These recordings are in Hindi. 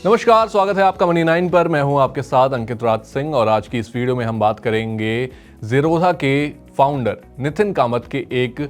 नमस्कार, स्वागत है आपका मनी 9 पर। मैं हूं आपके साथ अंकित राज सिंह और आज की इस वीडियो में हम बात करेंगे ज़ीरोधा के फाउंडर नितिन कामत के एक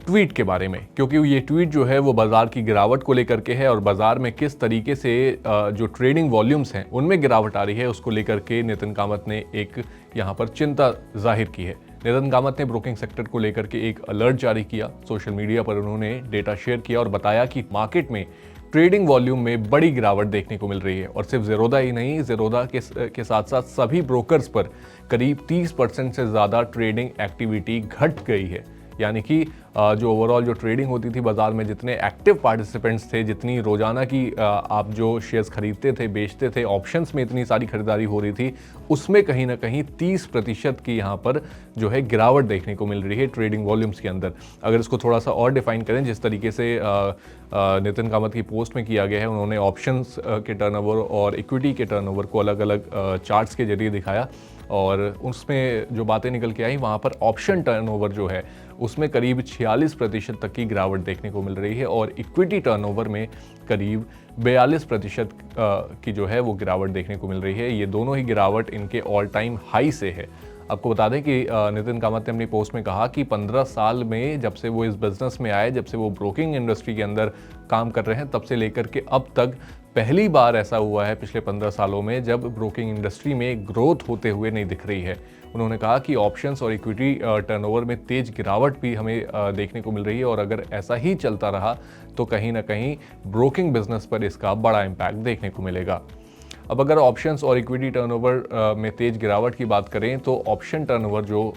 ट्वीट के बारे में, क्योंकि ये ट्वीट जो है वो बाजार की गिरावट को लेकर के है और बाजार में किस तरीके से जो ट्रेडिंग वॉल्यूम्स हैं उनमें गिरावट आ रही है उसको लेकर के नितिन कामत ने एक यहाँ पर चिंता जाहिर की है। नितिन कामत ने ब्रोकिंग सेक्टर को लेकर के एक अलर्ट जारी किया। सोशल मीडिया पर उन्होंने डेटा शेयर किया और बताया कि मार्केट में ट्रेडिंग वॉल्यूम में बड़ी गिरावट देखने को मिल रही है और सिर्फ ज़ीरोधा ही नहीं, ज़ीरोधा के साथ साथ सभी ब्रोकर्स पर करीब 30% से ज़्यादा ट्रेडिंग एक्टिविटी घट गई है। यानी कि जो ओवरऑल जो ट्रेडिंग होती थी बाजार में, जितने एक्टिव पार्टिसिपेंट्स थे, जितनी रोजाना की आप जो शेयर्स खरीदते थे, बेचते थे, ऑप्शंस में इतनी सारी खरीदारी हो रही थी, उसमें कहीं ना कहीं 30% की यहाँ पर जो है गिरावट देखने को मिल रही है ट्रेडिंग वॉल्यूम्स के अंदर। अगर इसको थोड़ा सा और डिफाइन करें, जिस तरीके से नितिन कामत की पोस्ट में किया गया है, उन्होंने ऑप्शंस के टर्नओवर और इक्विटी के टर्नओवर को अलग अलग चार्ट्स के जरिए दिखाया और उसमें जो बातें निकल के आई, वहाँ पर ऑप्शन टर्नओवर जो है उसमें करीब 46% तक की गिरावट देखने को मिल रही है और इक्विटी टर्नओवर में करीब 42% की जो है वो गिरावट देखने को मिल रही है। ये दोनों ही गिरावट इनके ऑल टाइम हाई से है। आपको बता दें कि नितिन कामत ने अपनी पोस्ट में कहा कि 15 साल में जब से वो इस बिज़नेस में आए, जब से वो ब्रोकिंग इंडस्ट्री के अंदर काम कर रहे हैं, तब से लेकर के अब तक पहली बार ऐसा हुआ है पिछले 15 सालों में जब ब्रोकिंग इंडस्ट्री में ग्रोथ होते हुए नहीं दिख रही है। उन्होंने कहा कि ऑप्शंस और इक्विटी टर्नओवर में तेज गिरावट भी हमें देखने को मिल रही है और अगर ऐसा ही चलता रहा तो कहीं ना कहीं ब्रोकिंग बिजनेस पर इसका बड़ा इम्पैक्ट देखने को मिलेगा। अब अगर ऑप्शंस और इक्विटी टर्नओवर में तेज गिरावट की बात करें तो ऑप्शन टर्नओवर जो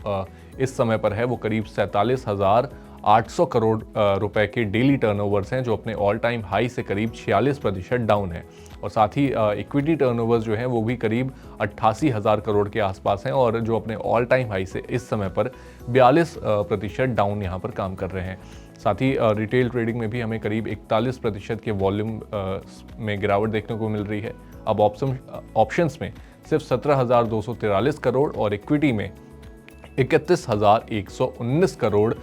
इस समय पर है वो करीब 47,800 करोड़ रुपए के डेली टर्नओवर्स हैं, जो अपने ऑल टाइम हाई से करीब 46% डाउन है। और साथ ही इक्विटी टर्नओवर्स जो हैं वो भी करीब 88,000 करोड़ के आसपास हैं और जो अपने ऑल टाइम हाई से इस समय पर 42% डाउन यहाँ पर काम कर रहे हैं। साथ ही रिटेल ट्रेडिंग में भी हमें करीब 41% के वॉल्यूम में गिरावट देखने को मिल रही है। अब ऑप्शंस में सिर्फ 17,243 करोड़ और इक्विटी में 31,119 करोड़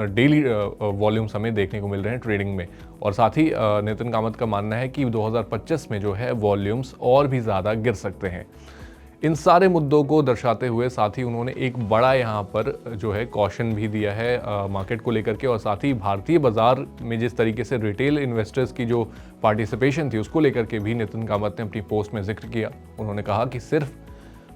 डेली वॉल्यूम्स हमें देखने को मिल रहे हैं ट्रेडिंग में। और साथ ही नितिन कामत का मानना है कि 2025 में जो है वॉल्यूम्स और भी ज़्यादा गिर सकते हैं। इन सारे मुद्दों को दर्शाते हुए साथ ही उन्होंने एक बड़ा यहाँ पर जो है कॉशन भी दिया है मार्केट को लेकर के और साथ ही भारतीय बाजार में जिस तरीके से रिटेल इन्वेस्टर्स की जो पार्टिसिपेशन थी उसको लेकर के भी नितिन कामत ने अपनी पोस्ट में जिक्र किया। उन्होंने कहा कि सिर्फ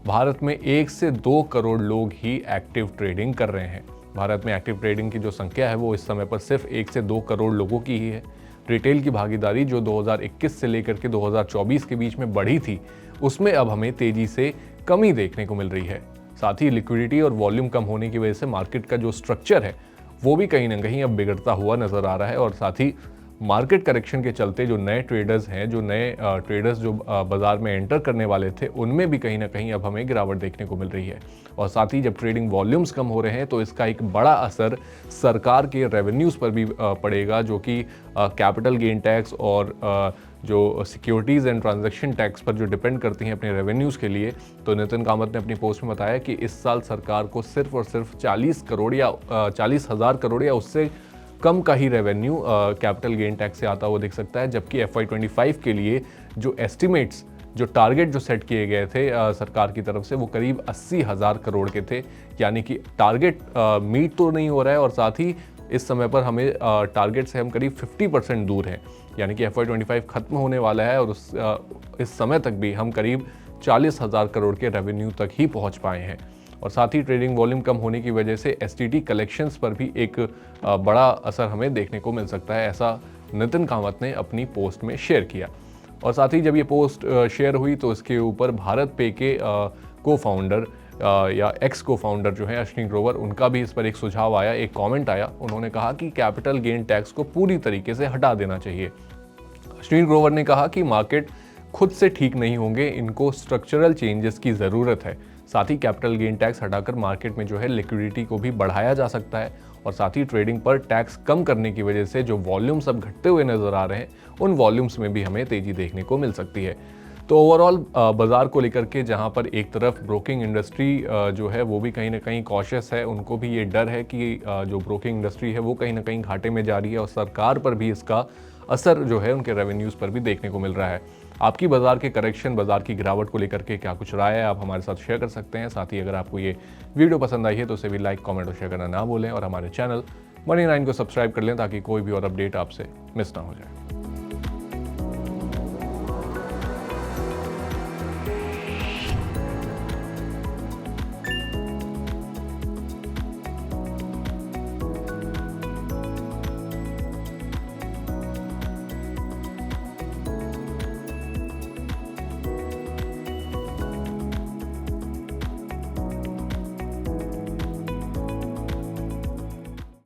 भारत में 1 से 2 करोड़ लोग ही एक्टिव ट्रेडिंग कर रहे हैं। भारत में एक्टिव ट्रेडिंग की जो संख्या है वो इस समय पर सिर्फ 1 से 2 करोड़ लोगों की ही है। रिटेल की भागीदारी जो 2021 से लेकर के 2024 के बीच में बढ़ी थी, उसमें अब हमें तेजी से कमी देखने को मिल रही है। साथ ही लिक्विडिटी और वॉल्यूम कम होने की वजह से मार्केट का जो स्ट्रक्चर है वो भी कहीं ना कहीं अब बिगड़ता हुआ नजर आ रहा है और साथ ही मार्केट करेक्शन के चलते जो नए ट्रेडर्स हैं, जो नए ट्रेडर्स जो बाजार में एंटर करने वाले थे, उनमें भी कहीं ना कहीं अब हमें गिरावट देखने को मिल रही है। और साथ ही जब ट्रेडिंग वॉल्यूम्स कम हो रहे हैं तो इसका एक बड़ा असर सरकार के रेवेन्यूज़ पर भी पड़ेगा, जो कि कैपिटल गेन टैक्स और जो सिक्योरिटीज़ एंड ट्रांजैक्शन टैक्स पर जो डिपेंड करती हैं अपने रेवेन्यूज़ के लिए। तो नितिन कामत ने अपनी पोस्ट में बताया कि इस साल सरकार को सिर्फ और सिर्फ 40,000 करोड़ या उससे कम का ही रेवेन्यू कैपिटल गेन टैक्स से आता हुआ दिख सकता है, जबकि FY25 के लिए जो एस्टिमेट्स, जो टारगेट जो सेट किए गए थे सरकार की तरफ से, वो करीब 80,000 करोड़ के थे। यानी कि टारगेट मीट तो नहीं हो रहा है और साथ ही इस समय पर हमें टारगेट से हम करीब 50% दूर हैं। यानी कि FY25 खत्म होने वाला है और इस समय तक भी हम करीब 40,000 करोड़ के रेवेन्यू तक ही पहुँच पाए हैं। और साथ ही ट्रेडिंग वॉल्यूम कम होने की वजह से STT कलेक्शंस पर भी एक बड़ा असर हमें देखने को मिल सकता है, ऐसा नितिन कामत ने अपनी पोस्ट में शेयर किया। और साथ ही जब ये पोस्ट शेयर हुई तो इसके ऊपर भारत पे के को फाउंडर या एक्स को फाउंडर जो है अश्विनी ग्रोवर, उनका भी इस पर एक सुझाव आया, एक कमेंट आया। उन्होंने कहा कि कैपिटल गेन टैक्स को पूरी तरीके से हटा देना चाहिए। अश्विनी ग्रोवर ने कहा कि मार्केट खुद से ठीक नहीं होंगे, इनको स्ट्रक्चरल चेंजेस की ज़रूरत है। साथ ही कैपिटल गेन टैक्स हटाकर मार्केट में जो है लिक्विडिटी को भी बढ़ाया जा सकता है और साथ ही ट्रेडिंग पर टैक्स कम करने की वजह से जो वॉल्यूम्स अब घटते हुए नजर आ रहे हैं, उन वॉल्यूम्स में भी हमें तेजी देखने को मिल सकती है। तो ओवरऑल बाजार को लेकर के जहां पर एक तरफ ब्रोकिंग इंडस्ट्री जो है वो भी कहीं ना कहीं कॉशियस है, उनको भी ये डर है कि जो ब्रोकिंग इंडस्ट्री है वो कहीं ना कहीं घाटे में जा रही है और सरकार पर भी इसका असर जो है उनके रेवेन्यूज़ पर भी देखने को मिल रहा है। आपकी बाजार के करेक्शन, बाजार की गिरावट को लेकर के क्या कुछ राय है, आप हमारे साथ शेयर कर सकते हैं। साथ ही अगर आपको ये वीडियो पसंद आई है तो उसे भी लाइक, कमेंट और शेयर करना ना भूलें और हमारे चैनल Money9 को सब्सक्राइब कर लें ताकि कोई भी और अपडेट आपसे मिस ना हो जाए।